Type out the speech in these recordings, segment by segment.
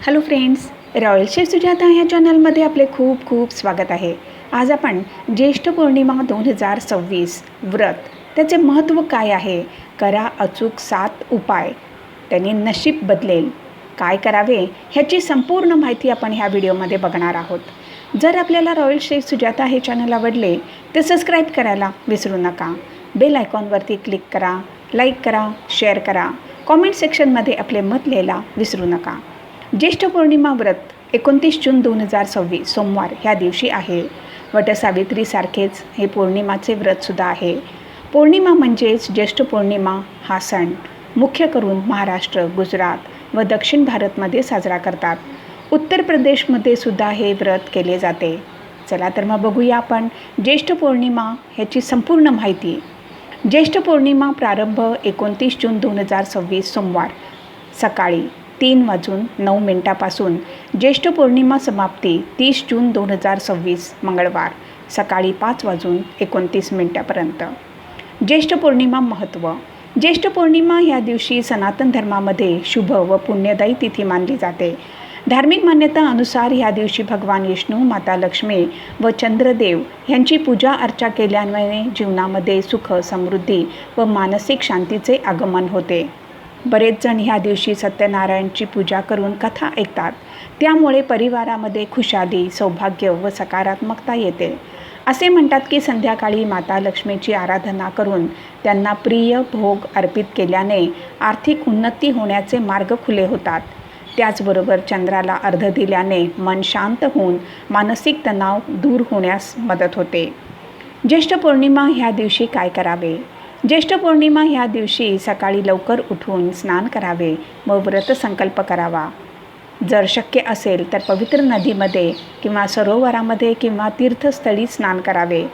Hello friends, royal chef Sujata ह्या चॅनलमध्ये आपले खूप खूप स्वागत आहे. आज आपण ज्येष्ठ पौर्णिमा 2026 व्रत त्याचे महत्त्व काय आहे, करा अचूक 7 उपाय, त्याने नशीब बदलेल, काय करावे ह्याची संपूर्ण माहिती आपण ह्या व्हिडिओमध्ये बघणार आहोत. जर आपल्याला रॉयल शेफ सुजाता हे चॅनल आवडले तर सबस्क्राईब करायला विसरू नका. बेल आयकॉनवरती क्लिक करा, लाईक करा, शेअर करा, कॉमेंट सेक्शनमध्ये आपले मत लिहायला विसरू नका. ज्येष्ठ पौर्णिमा व्रत 29 जून 2026 सोमवार ह्या दिवशी आहे. वटसावित्रीसारखेच हे पौर्णिमाचे व्रतसुद्धा आहे. पौर्णिमा म्हणजेच ज्येष्ठ पौर्णिमा हा सण मुख्य करून महाराष्ट्र, गुजरात व दक्षिण भारतमध्ये साजरा करतात. उत्तर प्रदेशमध्ये सुद्धा हे व्रत केले जाते. चला तर मग बघूया आपण ज्येष्ठ पौर्णिमा ह्याची संपूर्ण माहिती. ज्येष्ठ पौर्णिमा प्रारंभ 29 जून 2026 सोमवार सकाळी 3:09 ज्येष्ठ पौर्णिमा समाप्ती 30 जून 2026 मंगळवार सकाळी 5:29 ज्येष्ठ पौर्णिमा महत्त्व. ज्येष्ठ पौर्णिमा ह्या दिवशी सनातन धर्मामध्ये शुभ व पुण्यदायी तिथी मानली जाते. धार्मिक मान्यता अनुसार ह्या दिवशी भगवान विष्णू, माता लक्ष्मी व चंद्रदेव यांची पूजा अर्चा केल्याने जीवनामध्ये सुख, समृद्धी व मानसिक शांतीचे आगमन होते. बरेच जण ह्या दिवशी सत्यनारायणची पूजा करून कथा ऐकतात. त्यामुळे परिवारामध्ये खुशाली, सौभाग्य व सकारात्मकता येते. असे म्हणतात की संध्याकाळी माता लक्ष्मीची आराधना करून त्यांना प्रिय भोग अर्पित केल्याने आर्थिक उन्नती होण्याचे मार्ग खुले होतात. त्याचबरोबर चंद्राला अर्घ्य दिल्याने मन शांत होऊन मानसिक तणाव दूर होण्यास मदत होते. ज्येष्ठ पौर्णिमा ह्या दिवशी काय करावे. ज्येष्ठ पौर्णिमा ह्या दिवशी सकाळी लवकर उठून स्नान करावे व व्रतसंकल्प करावा. जर शक्य असेल तर पवित्र नदीमध्ये किंवा सरोवरामध्ये किंवा तीर्थस्थळी स्नान करावे.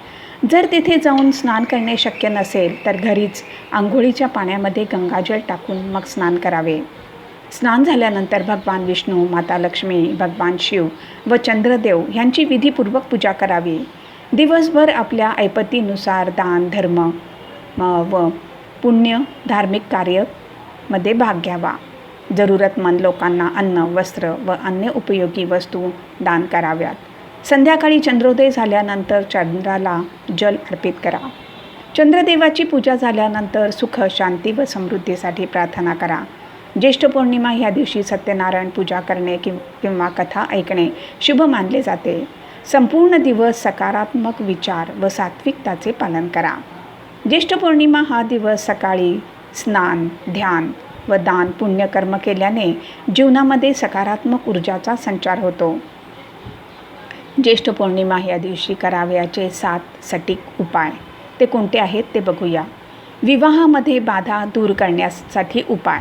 जर तिथे जाऊन स्नान करणे शक्य नसेल तर घरीच आंघोळीच्या पाण्यामध्ये गंगाजल टाकून मग स्नान करावे. स्नान झाल्यानंतर भगवान विष्णू, माता लक्ष्मी, भगवान शिव व चंद्रदेव यांची विधीपूर्वक पूजा करावी. दिवसभर आपल्या ऐपतीनुसार दान, धर्म व पुण्य धार्मिक कार्यामध्ये भाग घ्यावा. जरूरतमंद लोकांना अन्न, वस्त्र व अन्य उपयोगी वस्तू दान कराव्यात. संध्याकाळी चंद्रोदय झाल्यानंतर चंद्राला जल अर्पित करा. चंद्रदेवाची पूजा झाल्यानंतर सुख, शांती व समृद्धीसाठी प्रार्थना करा. ज्येष्ठ पौर्णिमा ह्या दिवशी सत्यनारायण पूजा करणे किंवा कथा ऐकणे शुभ मानले जाते. संपूर्ण दिवस सकारात्मक विचार व सात्विकताचे पालन करा. ज्येष्ठ पौर्णिमा हा दिवस सकाळी स्नान, ध्यान व दान पुण्यकर्म केल्याने जीवनामध्ये सकारात्मक ऊर्जाचा संचार होतो. ज्येष्ठ पौर्णिमा ह्या दिवशी करावयाचे 7 सटीक उपाय ते कोणते आहेत ते बघूया. विवाहामध्ये बाधा दूर करण्यासाठी उपाय.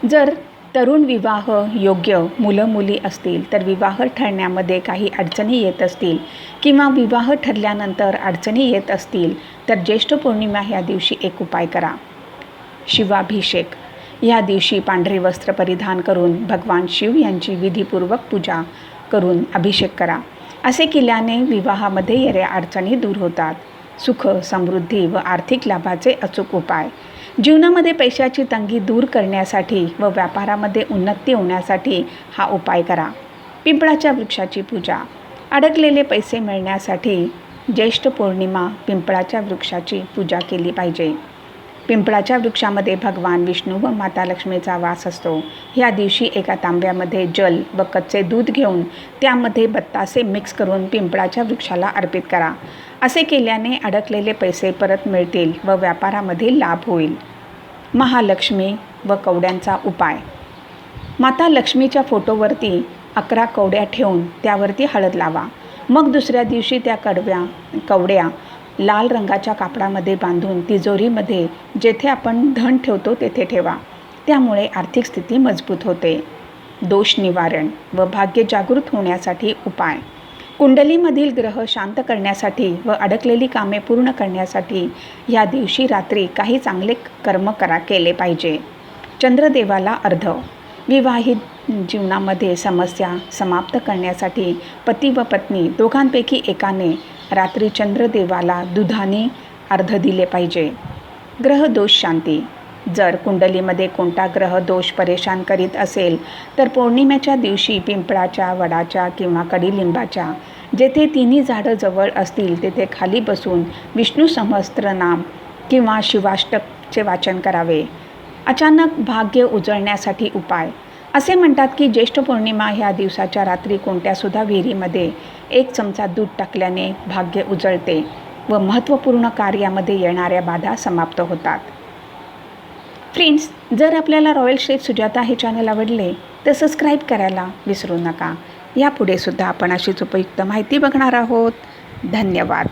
जर तरुण विवाह योग्य मुलं-मुली असतील तर विवाह ठरण्यामध्ये काही अडचणी येत असतील किंवा विवाह ठरल्यानंतर अडचणी येत असतील तर ज्येष्ठ पौर्णिमा ह्या दिवशी एक उपाय करा. शिवाभिषेक. ह्या दिवशी पांढरे वस्त्र परिधान करून भगवान शिव यांची विधीपूर्वक पूजा करून अभिषेक करा. असे केल्याने विवाहामध्ये येणाऱ्या अडचणी दूर होतात. सुख, समृद्धी व आर्थिक लाभाचे अचूक उपाय. जीवनामध्ये पैशाची तंगी दूर करण्यासाठी व व्यापारामध्ये उन्नती होण्यासाठी हा उपाय करा. पिंपळाच्या वृक्षाची पूजा. अडकलेले पैसे मिळण्यासाठी ज्येष्ठ पौर्णिमा पिंपळाच्या वृक्षाची पूजा केली पाहिजे. पिंपळाच्या वृक्षामध्ये भगवान विष्णू व माता लक्ष्मीचा वास असतो. ह्या दिवशी एका तांब्यामध्ये जल व कच्चे दूध घेऊन त्यामध्ये बत्तासे मिक्स करून पिंपळाच्या वृक्षाला अर्पित करा. असे केल्याने अडकलेले पैसे परत मिळतील व व्यापारामध्ये लाभ होईल. महालक्ष्मी व कवड्यांचा उपाय. माता लक्ष्मीच्या फोटोवरती 11 कवड्या ठेवून त्यावरती हळद लावा. मग दुसऱ्या दिवशी त्या कवड्या लाल रंगाच्या कापडामध्ये बांधून तिजोरीमध्ये जेथे आपण धन ठेवतो तेथे ठेवा. त्यामुळे आर्थिक स्थिती मजबूत होते. दोष निवारण व भाग्य जागृत होण्यासाठी उपाय. कुंडलीमधील ग्रह शांत करण्यासाठी व अडकलेली कामे पूर्ण करण्यासाठी या दिवशी रात्री काही चांगले कर्म केले पाहिजे. चंद्रदेवाला अर्घ्य. विवाहित जीवनामध्ये समस्या समाप्त करण्यासाठी पती व पत्नी दोघांपैकी एकाने रात्री चंद्रदेवाला दुधाने अर्घ्य दिले पाहिजे. ग्रह दोष शांती. जर कुंडलीमध्ये कोणता ग्रह दोष परेशान करीत असेल तर पौर्णिमेच्या दिवशी पिंपळाच्या, वडाच्या किंवा कडुलिंबाच्या जेथे तिन्ही झाडं जवळ असतील तेथे खाली बसून विष्णू सहस्त्रनाम किंवा शिवाष्टकचे वाचन करावे. अचानक भाग्य उजळण्यासाठी उपाय. असे म्हणतात की ज्येष्ठ पौर्णिमा ह्या दिवसाच्या रात्री कोणत्यासुद्धा विहिरीमध्ये 1 चमचा दूध टाकल्याने भाग्य उजळते व महत्त्वपूर्ण कार्यामध्ये येणाऱ्या बाधा समाप्त होतात. फ्रेंड्स, जर आपल्याला रॉयल श्रेष्ठ सुजाता हे चॅनल आवडले तर सबस्क्राईब करायला विसरू नका. यापुढे सुद्धा आपण अशीच उपयुक्त माहिती बघणार आहोत. धन्यवाद.